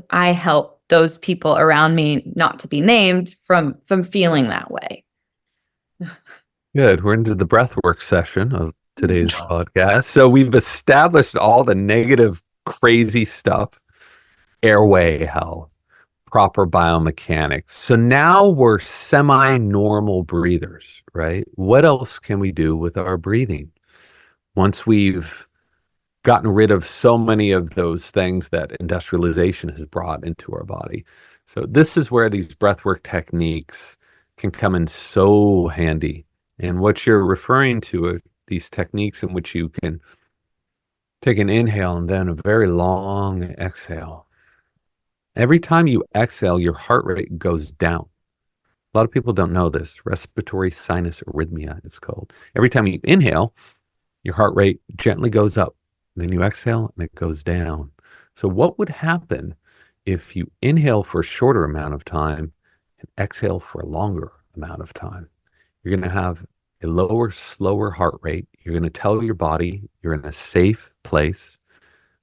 I help those people around me, not to be named, from feeling that way? Good. We're into the breathwork session of today's podcast. So we've established all the negative, crazy stuff, airway health, proper biomechanics. So now we're semi-normal breathers, right? What else can we do with our breathing? Once we've gotten rid of so many of those things that industrialization has brought into our body. So this is where these breathwork techniques can come in so handy. And what you're referring to are these techniques in which you can take an inhale and then a very long exhale. Every time you exhale, your heart rate goes down. A lot of people don't know this. Respiratory sinus arrhythmia, it's called. Every time you inhale, your heart rate gently goes up. Then you exhale and it goes down. So what would happen if you inhale for a shorter amount of time and exhale for a longer amount of time? You're going to have a lower, slower heart rate. You're going to tell your body you're in a safe place,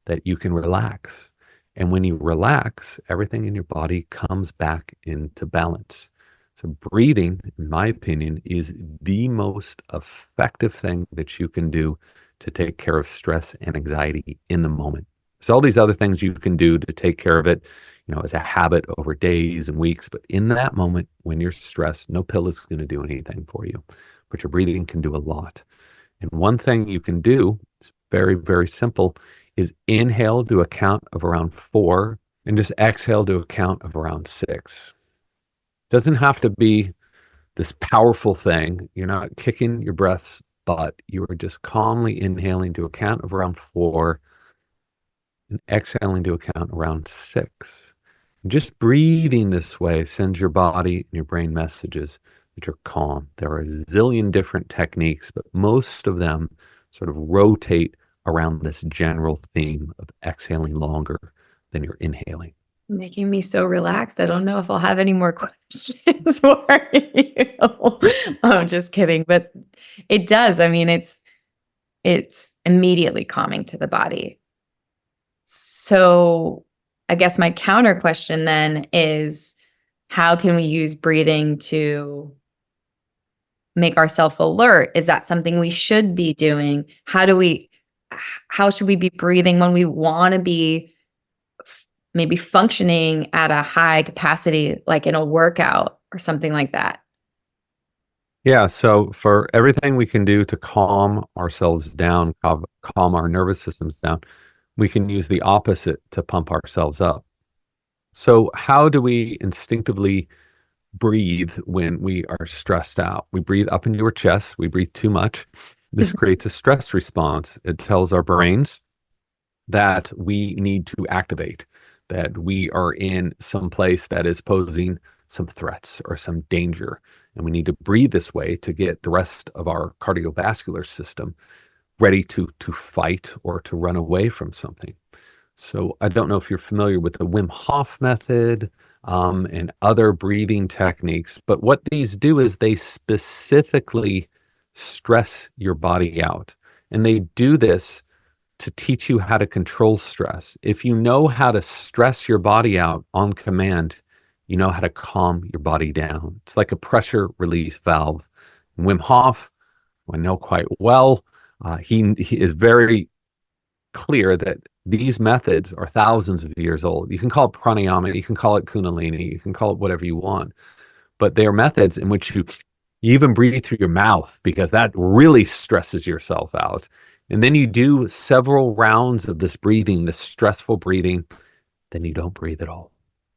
that you can relax. And when you relax, everything in your body comes back into balance. So breathing, in my opinion, is the most effective thing that you can do to take care of stress and anxiety in the moment. There's all these other things you can do to take care of it, as a habit over days and weeks. But in that moment, when you're stressed, no pill is going to do anything for you. But your breathing can do a lot. And one thing you can do, it's very, very simple, is inhale to a count of around 4 and just exhale to a count of around 6. Doesn't have to be this powerful thing. You're not kicking your breath's butt. You are just calmly inhaling to a count of around 4 and exhaling to a count around 6. And just breathing this way sends your body and your brain messages that you're calm. There are a zillion different techniques, but most of them sort of rotate around this general theme of exhaling longer than you're inhaling. Making me so relaxed. I don't know if I'll have any more questions for you. I'm just kidding, but it does. I mean, it's immediately calming to the body. So I guess my counter question then is, how can we use breathing to make ourselves alert? Is that something we should be doing? How should we be breathing when we want to be maybe functioning at a high capacity, like in a workout or something like that? Yeah, so for everything we can do to calm ourselves down, calm our nervous systems down, we can use the opposite to pump ourselves up. So how do we instinctively breathe when we are stressed out? We breathe up into our chest. We breathe too much. This creates a stress response. It tells our brains that we need to activate, that we are in some place that is posing some threats or some danger. And we need to breathe this way to get the rest of our cardiovascular system ready to fight or to run away from something. So I don't know if you're familiar with the Wim Hof method and other breathing techniques, but what these do is they specifically stress your body out. And they do this to teach you how to control stress. If you know how to stress your body out on command, you know how to calm your body down. It's like a pressure release valve. Wim Hof, who I know quite well, he is very clear that these methods are thousands of years old. You can call it pranayama, you can call it kundalini, you can call it whatever you want, but they are methods in which you even breathe through your mouth, because that really stresses yourself out. And then you do several rounds of this breathing, this stressful breathing, then you don't breathe at all.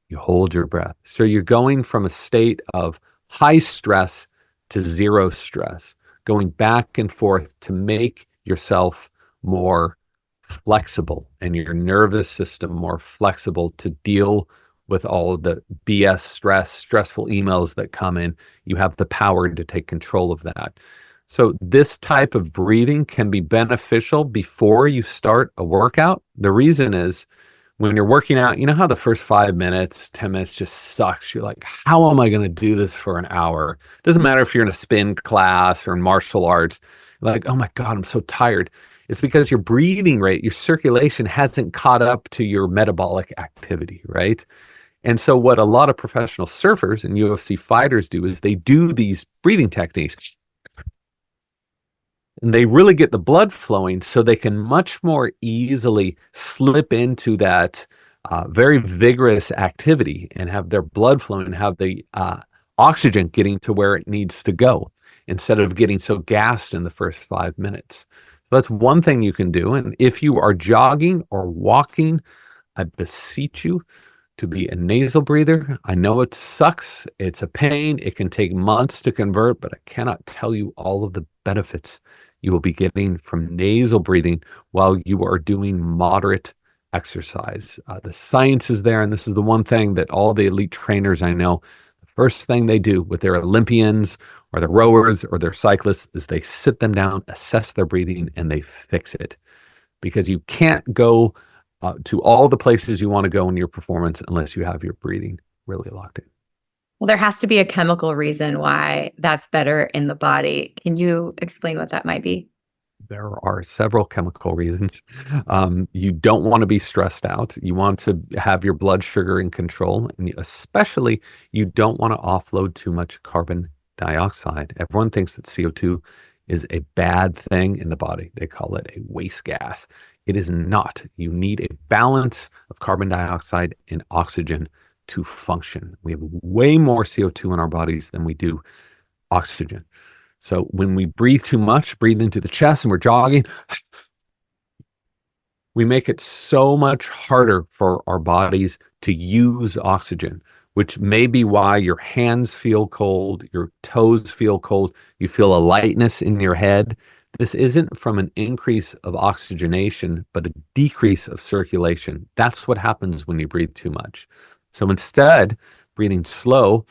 You hold your breath. So you're going from a state of high stress to zero stress, going back and forth to make yourself more flexible and your nervous system more flexible to deal with all of the BS stressful emails that come in. You have the power to take control of that. So this type of breathing can be beneficial before you start a workout. The reason is, when you're working out, you know how the first 5 minutes, 10 minutes just sucks. You're like, how am I going to do this for an hour? It doesn't matter if you're in a spin class or in martial arts. You're like, oh my God, I'm so tired. It's because your breathing rate, your circulation hasn't caught up to your metabolic activity, right? And so what a lot of professional surfers and UFC fighters do is they do these breathing techniques. And they really get the blood flowing so they can much more easily slip into that very vigorous activity and have their blood flowing and have the oxygen getting to where it needs to go, instead of getting so gassed in the first 5 minutes. So that's one thing you can do. And if you are jogging or walking, I beseech you to be a nasal breather. I know it sucks. It's a pain. It can take months to convert, but I cannot tell you all of the benefits you will be getting from nasal breathing while you are doing moderate exercise. The science is there, and this is the one thing that all the elite trainers I know, the first thing they do with their Olympians or their rowers or their cyclists is they sit them down, assess their breathing, and they fix it. Because you can't go to all the places you want to go in your performance unless you have your breathing really locked in. Well, there has to be a chemical reason why that's better in the body. Can you explain what that might be? There are several chemical reasons. You don't want to be stressed out. You want to have your blood sugar in control, and especially you don't want to offload too much carbon dioxide. Everyone thinks that CO2 is a bad thing in the body. They call it a waste gas. It is not. You need a balance of carbon dioxide and oxygen to function. We have way more CO2 in our bodies than we do oxygen. So when we breathe too much, breathe into the chest and we're jogging, we make it so much harder for our bodies to use oxygen, which may be why your hands feel cold, your toes feel cold, you feel a lightness in your head. This isn't from an increase of oxygenation, but a decrease of circulation. That's what happens when you breathe too much. So instead, breathing slow,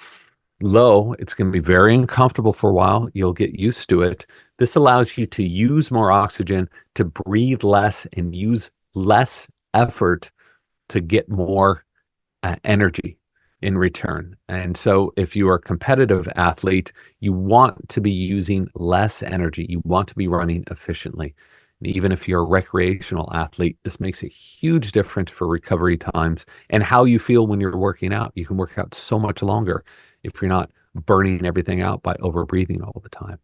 low, it's going to be very uncomfortable for a while. You'll get used to it. This allows you to use more oxygen, to breathe less, and use less effort to get more energy in return. And so if you are a competitive athlete, you want to be using less energy. You want to be running efficiently. And even if you're a recreational athlete, this makes a huge difference for recovery times and how you feel when you're working out. You can work out so much longer if you're not burning everything out by over breathing all the time.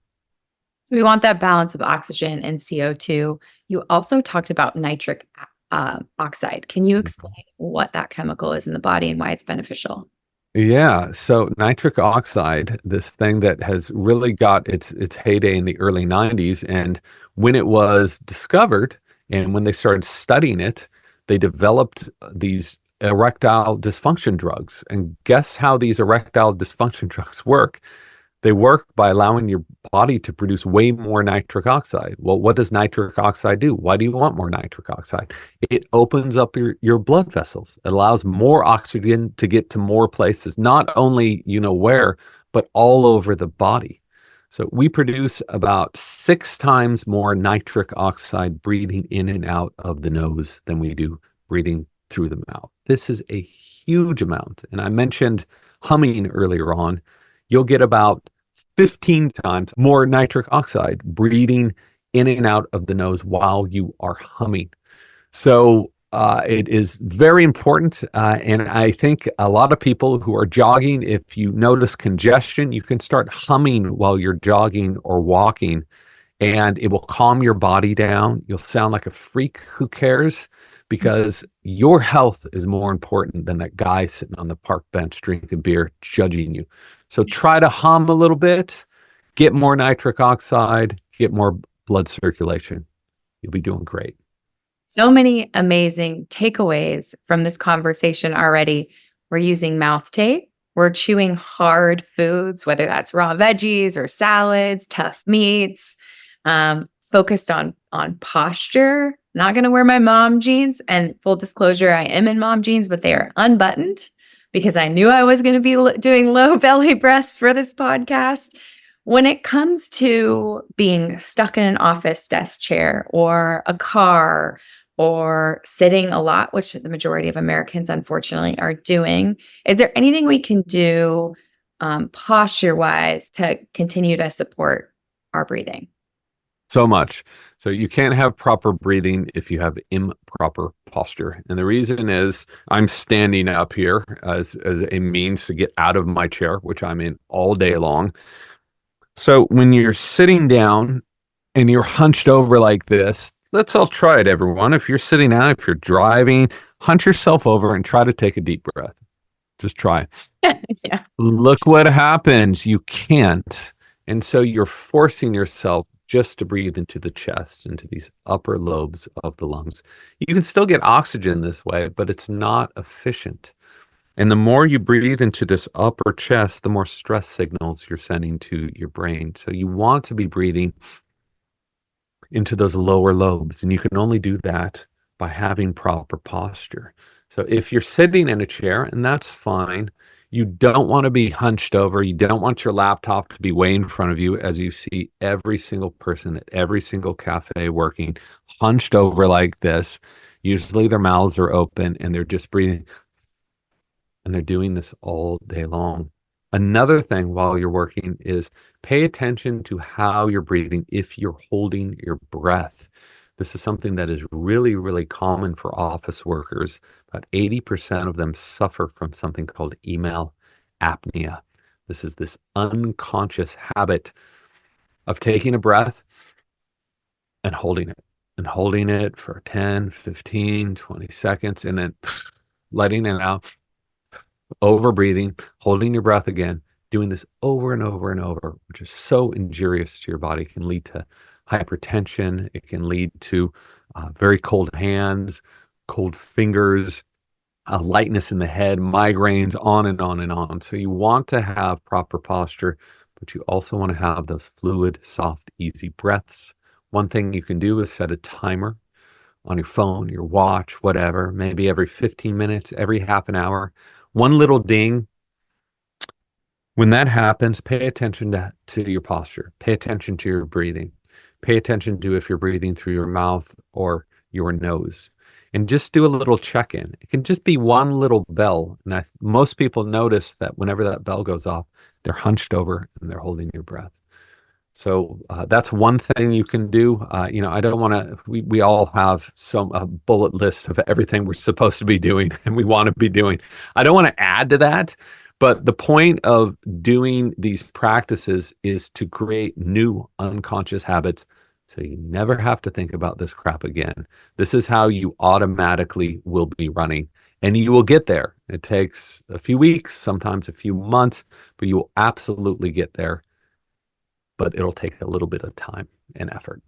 So we want that balance of oxygen and CO2. You also talked about nitric oxide. Can you explain what that chemical is in the body and why it's beneficial? Yeah, so nitric oxide, this thing that has really got its heyday in the early 90s, and when it was discovered and when they started studying it, they developed these erectile dysfunction drugs. And guess how these erectile dysfunction drugs work? They work by allowing your body to produce way more nitric oxide. Well, what does nitric oxide do? Why do you want more nitric oxide? It opens up your blood vessels. It allows more oxygen to get to more places, not only where, but all over the body. So we produce about 6 times more nitric oxide breathing in and out of the nose than we do breathing through the mouth. This is a huge amount. And I mentioned humming earlier on. You'll get about 15 times more nitric oxide breathing in and out of the nose while you are humming. So it is very important. And I think a lot of people who are jogging, if you notice congestion, you can start humming while you're jogging or walking, and it will calm your body down. You'll sound like a freak. Who cares? Because your health is more important than that guy sitting on the park bench drinking beer, judging you. So try to hum a little bit, get more nitric oxide, get more blood circulation. You'll be doing great. So many amazing takeaways from this conversation already. We're using mouth tape. We're chewing hard foods, whether that's raw veggies or salads, tough meats, focused on posture. Not going to wear my mom jeans. And full disclosure, I am in mom jeans, but they are unbuttoned because I knew I was going to be doing low belly breaths for this podcast. When it comes to being stuck in an office desk chair or a car or sitting a lot, which the majority of Americans unfortunately are doing, is there anything we can do posture-wise to continue to support our breathing? So much. So you can't have proper breathing if you have improper posture. And the reason is I'm standing up here as a means to get out of my chair, which I'm in all day long. So when you're sitting down and you're hunched over like this, let's all try it, everyone. If you're sitting down, if you're driving, hunch yourself over and try to take a deep breath. Just try. Yeah. Look what happens. You can't. And so you're forcing yourself just to breathe into the chest, into these upper lobes of the lungs. You can still get oxygen this way, but it's not efficient. And the more you breathe into this upper chest, the more stress signals you're sending to your brain. So you want to be breathing into those lower lobes, and you can only do that by having proper posture. So if you're sitting in a chair, and that's fine, you don't want to be hunched over. You don't want your laptop to be way in front of you, as you see every single person at every single cafe working hunched over like this. Usually their mouths are open and they're just breathing. And they're doing this all day long. Another thing while you're working is pay attention to how you're breathing if you're holding your breath. This is something that is really, really common for office workers. About 80% of them suffer from something called email apnea. This is this unconscious habit of taking a breath and holding it for 10, 15, 20 seconds, and then letting it out, over breathing, holding your breath again, doing this over and over and over, which is so injurious to your body. It can lead to hypertension. It can lead to very cold hands, cold fingers, lightness in the head, migraines, on and on and on. So you want to have proper posture, but you also want to have those fluid, soft, easy breaths. One thing you can do is set a timer on your phone, your watch, whatever, maybe every 15 minutes, every half an hour. One little ding. When that happens, pay attention to your posture. Pay attention to your breathing. Pay attention to if you're breathing through your mouth or your nose. And just do a little check-in. It can just be one little bell. And most people notice that whenever that bell goes off, they're hunched over and they're holding your breath. So that's one thing you can do. I don't want to, we all have some bullet list of everything we're supposed to be doing and we want to be doing. I don't want to add to that, but the point of doing these practices is to create new unconscious habits so you never have to think about this crap again. This is how you automatically will be running, and you will get there. It takes a few weeks, sometimes a few months, but you will absolutely get there. But it'll take a little bit of time and effort.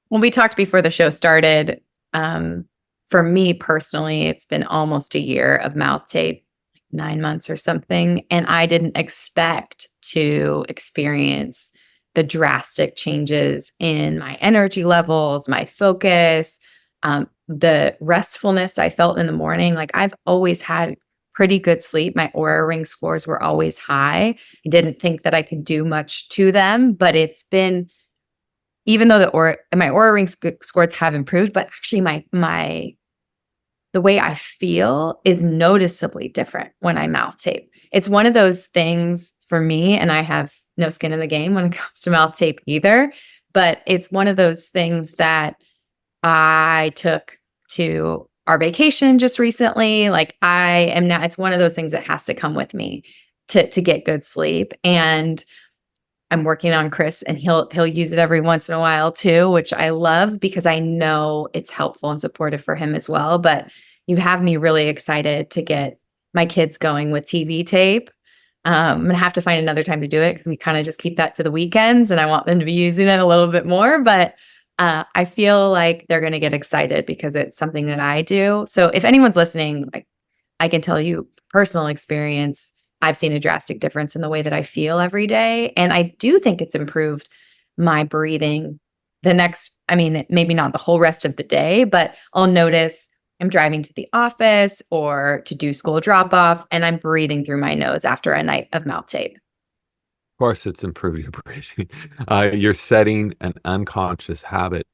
When we talked before the show started, for me personally, it's been almost a year of mouth tape, 9 months or something. And I didn't expect to experience the drastic changes in my energy levels, my focus, the restfulness I felt in the morning. Like I've always had pretty good sleep. My Oura Ring scores were always high. I didn't think that I could do much to them, but it's been, even though my Oura Ring scores have improved, but actually the way I feel is noticeably different when I mouth tape. It's one of those things for me, and I have no skin in the game when it comes to mouth tape either, but it's one of those things that I took to our vacation just recently. Like I am now, it's one of those things that has to come with me to get good sleep. And I'm working on Chris, and he'll use it every once in a while too, which I love because I know it's helpful and supportive for him as well. But you have me really excited to get my kids going with TV tape. I'm gonna have to find another time to do it because we kind of just keep that to the weekends, and I want them to be using it a little bit more. But I feel like they're going to get excited because it's something that I do. So if anyone's listening, I can tell you personal experience, I've seen a drastic difference in the way that I feel every day. And I do think it's improved my breathing maybe not the whole rest of the day, but I'll notice I'm driving to the office or to do school drop off, and I'm breathing through my nose after a night of mouth tape. Of course, it's improving your breathing. You're setting an unconscious habit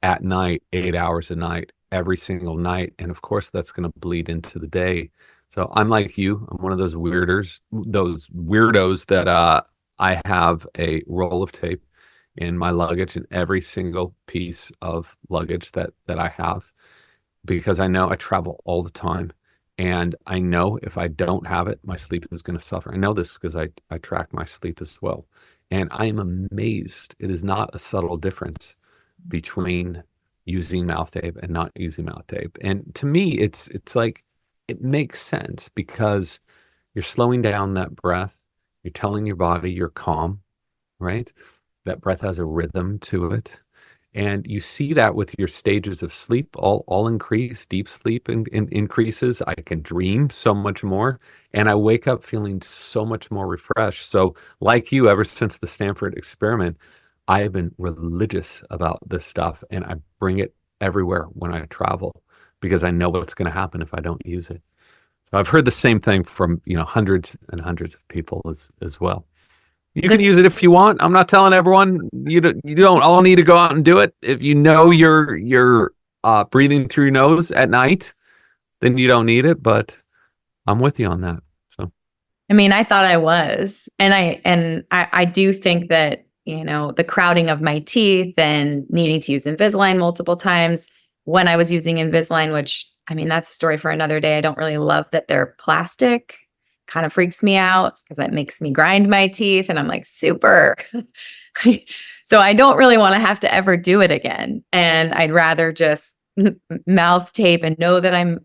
at night, 8 hours a night, every single night. And of course, that's going to bleed into the day. So I'm like you. I'm one of those weirdos that I have a roll of tape in my luggage, in every single piece of luggage that I have, because I know I travel all the time. And I know if I don't have it, my sleep is going to suffer. I know this because I track my sleep as well. And I am amazed. It is not a subtle difference between using mouth tape and not using mouth tape. And to me, it's like, it makes sense because you're slowing down that breath. You're telling your body you're calm, right? That breath has a rhythm to it. And you see that with your stages of sleep, all increase. Deep sleep increases. I can dream so much more. And I wake up feeling so much more refreshed. So like you, ever since the Stanford experiment, I have been religious about this stuff. And I bring it everywhere when I travel because I know what's going to happen if I don't use it. So I've heard the same thing from hundreds and hundreds of people as well. You can use it if you want. I'm not telling everyone you don't all need to go out and do it. If you know you're breathing through your nose at night, then you don't need it. But I'm with you on that. So, I mean, I thought I was, and I do think that, you know, the crowding of my teeth and needing to use Invisalign multiple times when I was using Invisalign, which, I mean, that's a story for another day. I don't really love that they're plastic. Kind of freaks me out because it makes me grind my teeth, and I'm like super. So I don't really want to have to ever do it again, and I'd rather just mouth tape and know that I'm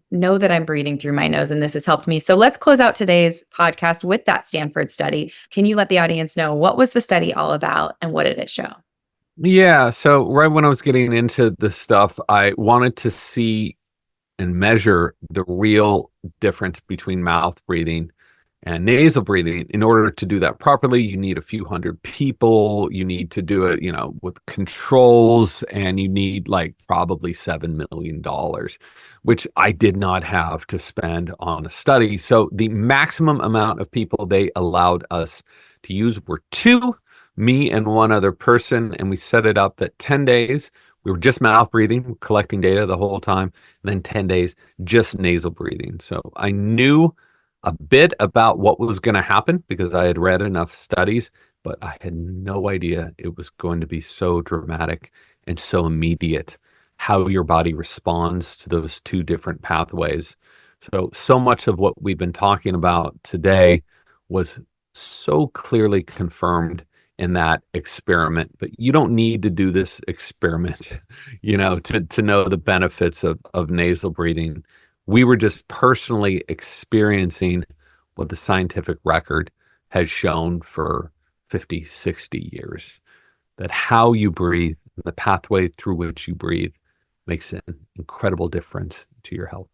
breathing through my nose, and this has helped me. So let's close out today's podcast with that Stanford study. Can you let the audience know what was the study all about and what did it show? Yeah. So right when I was getting into this stuff, I wanted to see and measure the real difference between mouth breathing and nasal breathing. In order to do that properly, you need a few hundred people. You need to do it, with controls, and you need like probably $7 million, which I did not have to spend on a study. So the maximum amount of people they allowed us to use were two, me and one other person, and we set it up that 10 days. We were just mouth breathing, collecting data the whole time, and then 10 days, just nasal breathing. So I knew a bit about what was going to happen because I had read enough studies, but I had no idea it was going to be so dramatic and so immediate, how your body responds to those two different pathways. So much of what we've been talking about today was so clearly confirmed in that experiment. But you don't need to do this experiment, to know the benefits of nasal breathing. We were just personally experiencing what the scientific record has shown for 50, 60 years, that how you breathe, the pathway through which you breathe, makes an incredible difference to your health.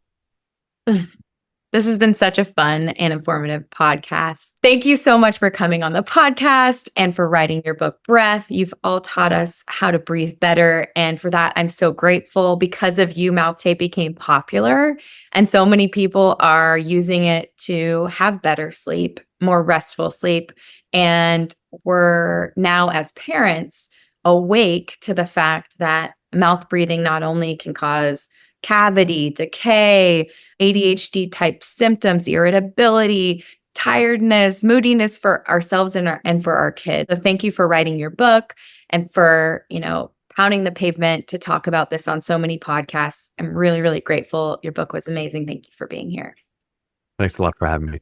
This has been such a fun and informative podcast. Thank you so much for coming on the podcast and for writing your book, Breath. You've all taught us how to breathe better. And for that, I'm so grateful. Because of you, mouth tape became popular. And so many people are using it to have better sleep, more restful sleep. And we're now, as parents, awake to the fact that mouth breathing not only can cause cavity, decay, ADHD type symptoms, irritability, tiredness, moodiness for ourselves and for our kids. So thank you for writing your book and for, pounding the pavement to talk about this on so many podcasts. I'm really, really grateful. Your book was amazing. Thank you for being here. Thanks a lot for having me.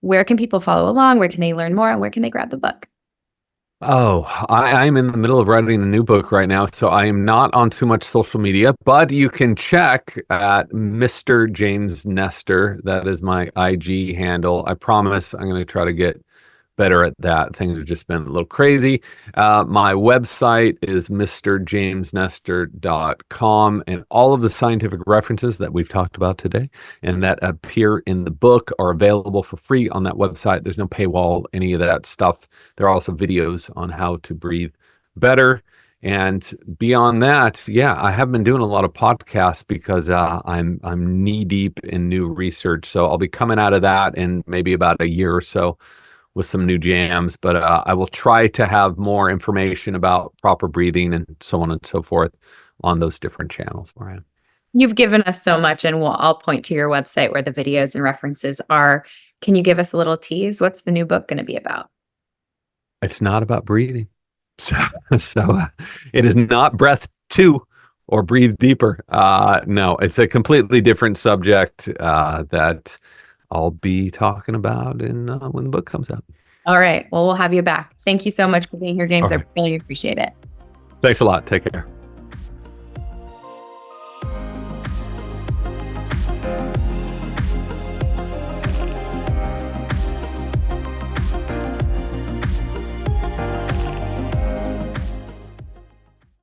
Where can people follow along? Where can they learn more? And where can they grab the book? Oh, I'm in the middle of writing a new book right now, so I am not on too much social media, but you can check at Mr. James Nestor. That is my IG handle. I promise I'm going to try to get better at that. Things have just been a little crazy. My website is mrjamesnestor.com, and all of the scientific references that we've talked about today and that appear in the book are available for free on that website. There's no paywall, any of that stuff. There are also videos on how to breathe better. And beyond that, yeah, I have been doing a lot of podcasts because I'm knee deep in new research. So I'll be coming out of that in maybe about a year or so with some new jams, but I will try to have more information about proper breathing and so on and so forth on those different channels where I am. You've given us so much, and I'll point to your website where the videos and references are. Can you give us a little tease? What's the new book going to be about? It's not about breathing. So it is not Breath 2 or Breathe Deeper. No, it's a completely different subject that I'll be talking about when the book comes out. All right. Well, we'll have you back. Thank you so much for being here, James. Right. I really appreciate it. Thanks a lot. Take care.